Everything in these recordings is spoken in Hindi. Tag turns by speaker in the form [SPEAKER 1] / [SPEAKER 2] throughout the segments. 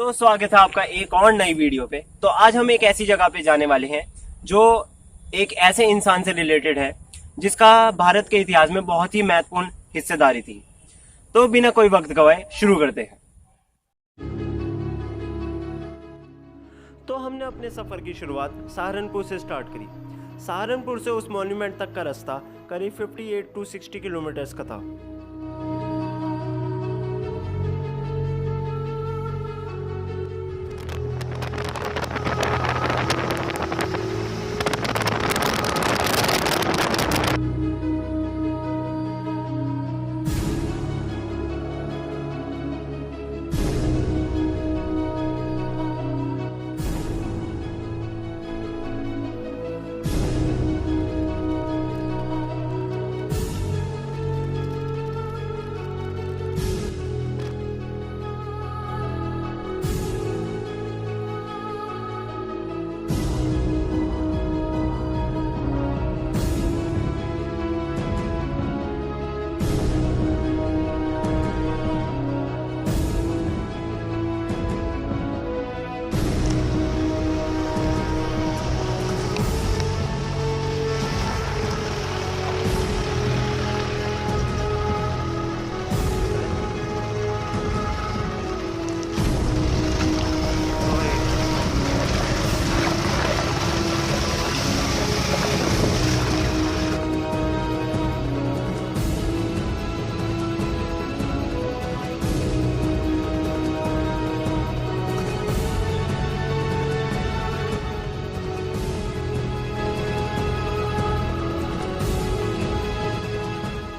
[SPEAKER 1] तो स्वागत है आपका एक और नई वीडियो पे। तो आज हम एक ऐसी जगह पे जाने वाले हैं जो एक ऐसे इंसान से रिलेटेड है जिसका भारत के इतिहास में बहुत ही महत्वपूर्ण हिस्सेदारी थी। तो बिना कोई वक्त गवाए शुरू करते हैं। तो हमने अपने सफर की शुरुआत सहारनपुर से स्टार्ट करी। सहारनपुर से उस मॉन्यूमेंट तक का रास्ता करीब 58 टू 60 किलोमीटर्स का था।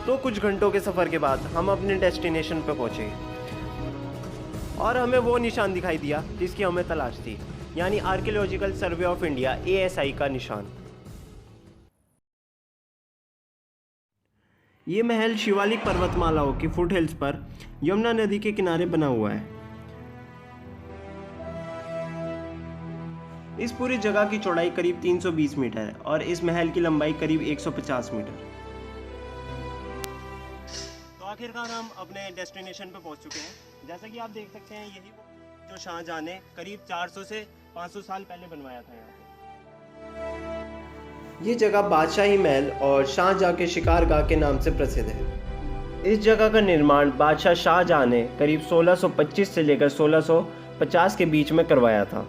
[SPEAKER 1] तो कुछ घंटों के सफर के बाद हम अपने डेस्टिनेशन पर पहुंचे और हमें वो निशान दिखाई दिया जिसकी हमें तलाश थी, यानी archaeological survey of India ASI का निशान। ये महल शिवालिक पर्वतमालाओं की फुट हिल्स पर यमुना नदी के किनारे बना हुआ है। इस पूरी जगह की चौड़ाई करीब 320 मीटर है और इस महल की लंबाई करीब 150 मीटर। तो आखिरकार हम अपने डेस्टिनेशन पे पहुंच चुके हैं। जैसा कि आप देख सकते हैं, यही वो जो शाहजहां ने करीब 400 से 500 साल पहले बनवाया था यहाँ पे। ये जगह बादशाही महल और शाहजहां के शिकारगाह के नाम से प्रसिद्ध है। इस जगह का निर्माण बादशाह शाहजहां ने करीब 1625 से लेकर 1650 के बीच में करवाया था।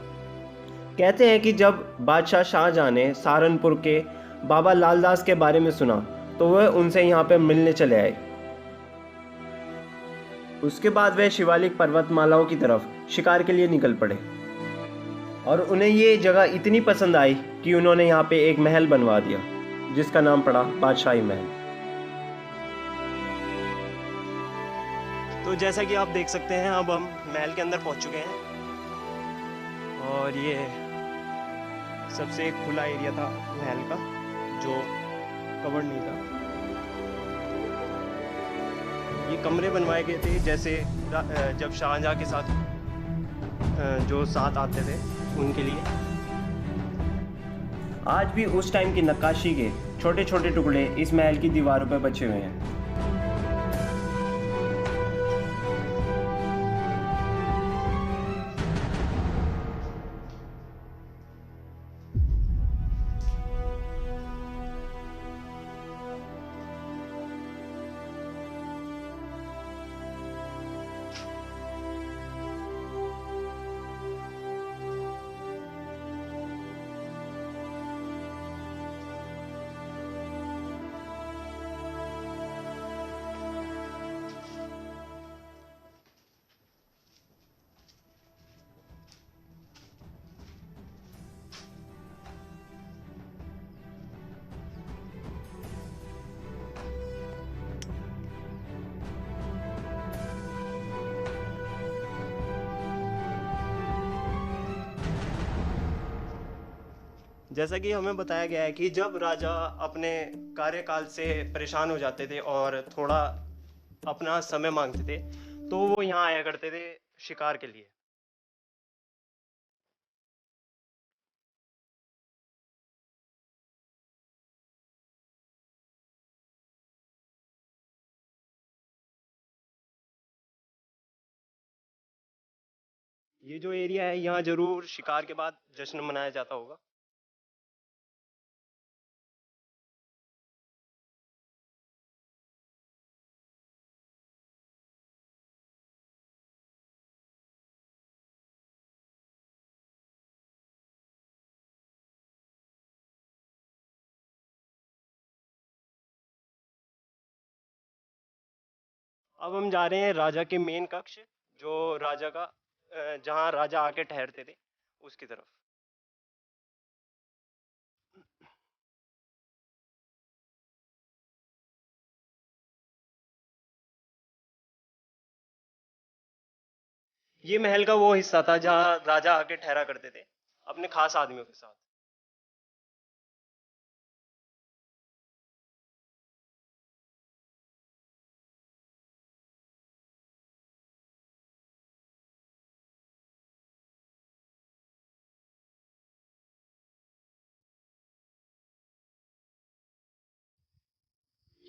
[SPEAKER 1] कहते हैं कि जब बादशाह शाहजहां ने सहारनपुर के बाबा लालदास के बारे में सुना तो वह उनसे यहाँ पे मिलने चले आए। उसके बाद वह शिवालिक पर्वतमालाओं की तरफ शिकार के लिए निकल पड़े और उन्हें ये जगह इतनी पसंद आई कि उन्होंने यहाँ पे एक महल बनवा दिया जिसका नाम पड़ा बादशाही महल। तो जैसा कि आप देख सकते हैं, अब हम महल के अंदर पहुंच चुके हैं और ये सबसे एक खुला एरिया था महल का जो कवर्ड नहीं था। ये कमरे बनवाए गए थे जैसे जब शाहजहां के साथ जो साथ आते थे उनके लिए। आज भी उस टाइम की नक्काशी के छोटे छोटे टुकड़े इस महल की दीवारों पर बचे हुए हैं। जैसा कि हमें बताया गया है कि जब राजा अपने कार्यकाल से परेशान हो जाते थे और थोड़ा अपना समय मांगते थे तो वो यहाँ आया करते थे शिकार के लिए। ये जो एरिया है यहाँ जरूर शिकार के बाद जश्न मनाया जाता होगा। अब हम जा रहे हैं राजा के मेन कक्ष, जो राजा का जहाँ राजा आके ठहरते थे उसकी तरफ। ये महल का वो हिस्सा था जहाँ राजा आके ठहरा करते थे अपने खास आदमियों के साथ।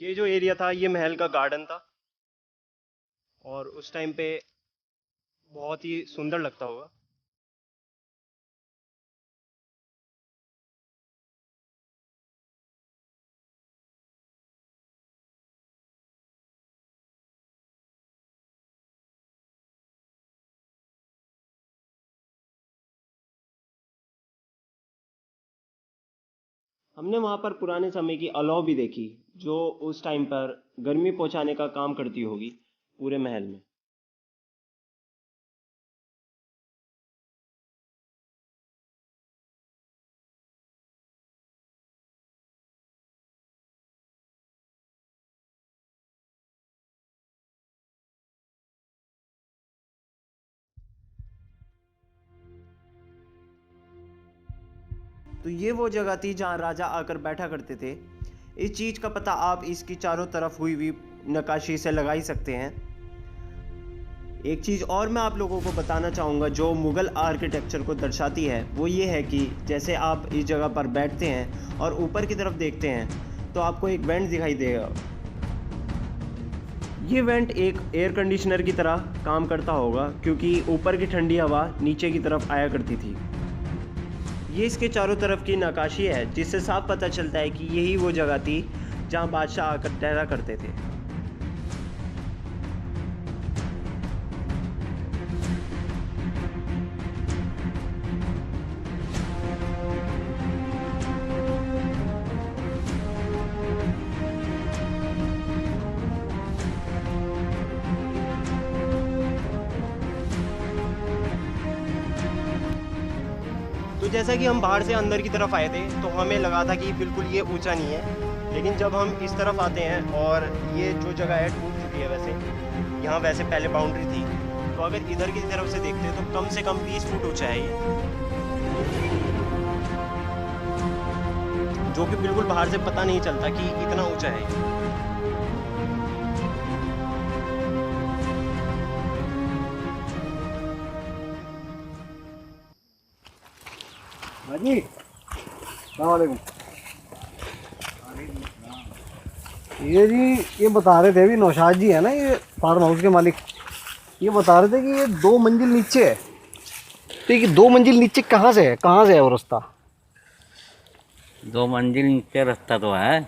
[SPEAKER 1] ये जो एरिया था ये महल का गार्डन था और उस टाइम पे बहुत ही सुंदर लगता होगा। हमने वहाँ पर पुराने समय की अलाव भी देखी, जो उस टाइम पर गर्मी पहुँचाने का काम करती होगी पूरे महल में। तो ये वो जगह थी जहाँ राजा आकर बैठा करते थे। इस चीज़ का पता आप इसकी चारों तरफ हुई हुई नक्काशी से लगा ही सकते हैं। एक चीज़ और मैं आप लोगों को बताना चाहूँगा जो मुग़ल आर्किटेक्चर को दर्शाती है, वो ये है कि जैसे आप इस जगह पर बैठते हैं और ऊपर की तरफ देखते हैं तो आपको एक वेंट दिखाई देगा। ये वेंट एक एयर कंडीशनर की तरह काम करता होगा, क्योंकि ऊपर की ठंडी हवा नीचे की तरफ आया करती थी। ये इसके चारों तरफ की नक्काशी है, जिससे साफ पता चलता है कि यही वो जगह थी जहाँ बादशाह आकर ठहरा करते थे। तो जैसा कि हम बाहर से अंदर की तरफ आए थे तो हमें लगा था कि बिल्कुल ये ऊंचा नहीं है, लेकिन जब हम इस तरफ आते हैं और ये जो जगह है टूट चुकी है, वैसे यहाँ वैसे पहले बाउंड्री थी, तो अगर इधर की तरफ से देखते हैं तो कम से कम 20 फुट ऊंचा है ये, जो कि बिल्कुल बाहर से पता नहीं चलता कि इतना ऊंचा है।
[SPEAKER 2] जी सलामकुम। ये बता रहे थे अभी नौशाद जी है ना, ये फार्म हाउस के मालिक, ये बता रहे थे कि ये 2 मंजिल नीचे है। तो ये 2 मंजिल नीचे कहाँ से है वो रास्ता?
[SPEAKER 3] 2 मंजिल नीचे रास्ता तो है।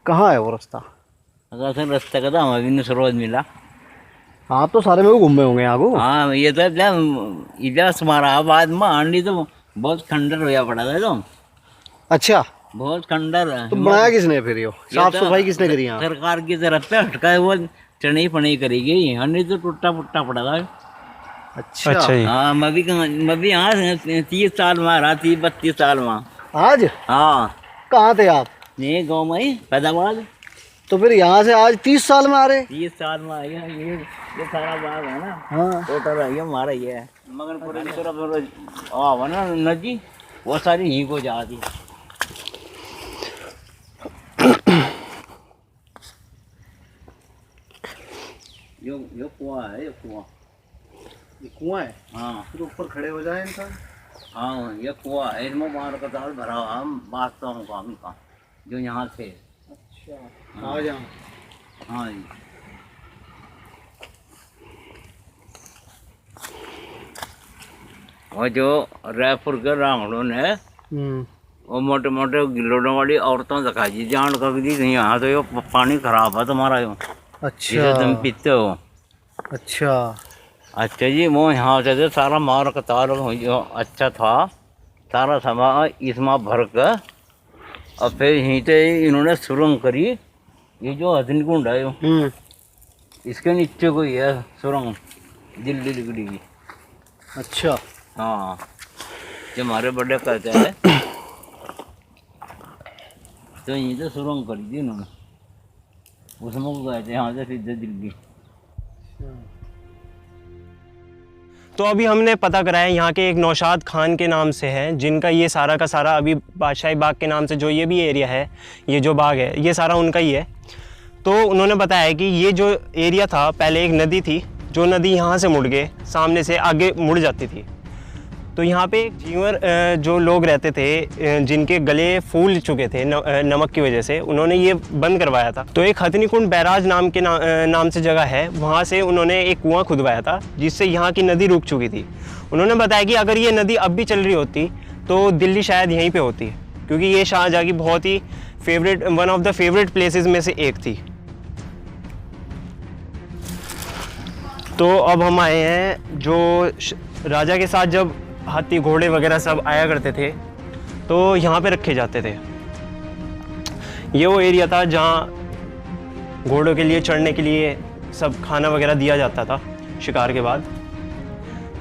[SPEAKER 2] कहाँ है वो रास्ता?
[SPEAKER 3] अगर रास्ते का तो हमें भी नहीं रोज मिला।
[SPEAKER 2] आप तो सारे में घूमे होंगे यहाँ को।
[SPEAKER 3] हाँ, ये तो इधर समाराबाद में आंडी तो बहुत खंडर होया पड़ा था तो।
[SPEAKER 2] अच्छा,
[SPEAKER 3] बहुत खंडर है।
[SPEAKER 2] तो बनाया किसने फिर ये साफ
[SPEAKER 3] तो
[SPEAKER 2] सफाई किसने करी यहाँ?
[SPEAKER 3] सरकार की तरफ से हटका है, वो चढ़ी पड़ी करी गई, हंडी तो टूटा फुट्टा पड़ा था।
[SPEAKER 2] अच्छा
[SPEAKER 3] हाँ, मैं भी यहाँ 30 साल में रहा, 30-32 साल में।
[SPEAKER 2] आज?
[SPEAKER 3] हाँ।
[SPEAKER 2] कहाँ थे आप?
[SPEAKER 3] ये गाँव में ही पैदावार।
[SPEAKER 2] तो फिर यहाँ से आज 30 साल में आ रहे?
[SPEAKER 3] 30 साल में आई है। ये सारा बाग है ना।
[SPEAKER 2] हाँ,
[SPEAKER 3] टोटल है ये हमारा ये है, मगर पूरे की तरफ आओ ना नदी, वो सारी यहीं को जाती। यो कुआं है, ये कुआं।
[SPEAKER 2] ये कुआं है?
[SPEAKER 3] हाँ।
[SPEAKER 2] फिर ऊपर खड़े हो जाए इंसान।
[SPEAKER 3] हाँ, ये कुआं है, इसमें बाहर का दाल भरा हुआ हम बांटता हूँ काम का, जो यहाँ से।
[SPEAKER 2] अच्छा, आ जाओ।
[SPEAKER 3] हाँ जी। और जो रायपुर के रांगड़ों ने वो मोटे मोटे गिलोड़ों वाली औरतों दिखाई जी जान कर दी नहीं, यहाँ तो यो पानी खराब है तुम्हारा यो, जिसे तुम पीते हो। अच्छा जी, वो यहाँ से सारा मार कतार अच्छा था, सारा सामान इसमें भर कर और फिर यहीं से इन्होंने सुरंग करी। ये जो हथनी कुंड है यो, इसके नीचे कोई है सुरंग दिल्ली लिगड़ी की।
[SPEAKER 2] अच्छा।
[SPEAKER 3] हाँ, जो हमारे बड़े कहते हैं तो यहीं से सुरंग करी थी इन्होंने, उसमें को गए थे यहाँ से सीधे दिल्ली।
[SPEAKER 1] तो अभी हमने पता करा है यहाँ के एक नौशाद खान के नाम से है, जिनका ये सारा का सारा अभी बादशाही बाग के नाम से जो ये भी एरिया है, ये जो बाग है ये सारा उनका ही है। तो उन्होंने बताया है कि ये जो एरिया था पहले एक नदी थी, जो नदी यहाँ से मुड़ के सामने से आगे मुड़ जाती थी। तो यहाँ पे एक जीवर जो लोग रहते थे जिनके गले फूल चुके थे नमक की वजह से, उन्होंने ये बंद करवाया था। तो एक हथनी कुंड बैराज नाम के नाम से जगह है, वहाँ से उन्होंने एक कुआं खुदवाया था जिससे यहाँ की नदी रुक चुकी थी। उन्होंने बताया कि अगर ये नदी अब भी चल रही होती तो दिल्ली शायद यहीं पे होती, क्योंकि ये शाहजहाँ की बहुत ही favourite, one of the favourite places में से एक थी। तो अब हम आए हैं जो राजा के साथ जब हाथी घोड़े वगैरह सब आया करते थे तो यहाँ पे रखे जाते थे। ये वो एरिया था जहाँ घोड़ों के लिए चढ़ने के लिए सब खाना वगैरह दिया जाता था शिकार के बाद।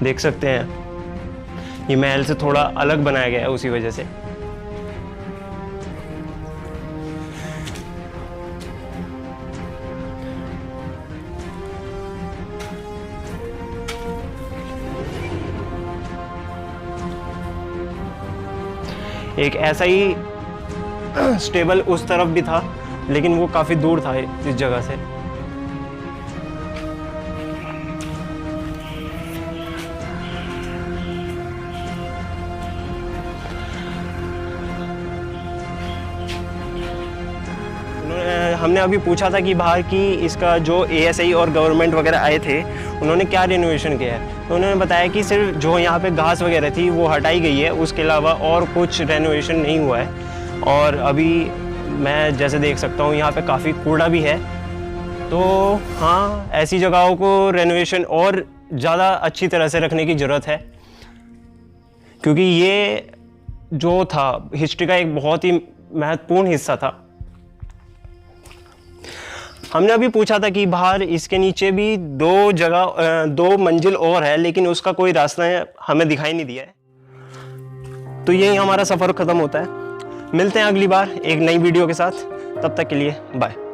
[SPEAKER 1] देख सकते हैं ये महल से थोड़ा अलग बनाया गया है उसी वजह से। एक ऐसा ही स्टेबल उस तरफ भी था, लेकिन वो काफ़ी दूर था इस जगह से। हमने अभी पूछा था कि बाहर की इसका जो ASI और गवर्नमेंट वगैरह आए थे उन्होंने क्या रिनोवेशन किया है, तो उन्होंने बताया कि सिर्फ जो यहाँ पे घास वगैरह थी वो हटाई गई है, उसके अलावा और कुछ रेनोवेशन नहीं हुआ है। और अभी मैं जैसे देख सकता हूँ यहाँ पे काफ़ी कूड़ा भी है। तो हाँ, ऐसी जगहों को रेनोवेशन और ज़्यादा अच्छी तरह से रखने की ज़रूरत है, क्योंकि ये जो था हिस्ट्री का एक बहुत ही महत्वपूर्ण हिस्सा था। हमने अभी पूछा था कि बाहर इसके नीचे भी दो मंजिल और है, लेकिन उसका कोई रास्ता हमें दिखाई नहीं दिया है। तो यही हमारा सफ़र ख़त्म होता है। मिलते हैं अगली बार एक नई वीडियो के साथ, तब तक के लिए बाय।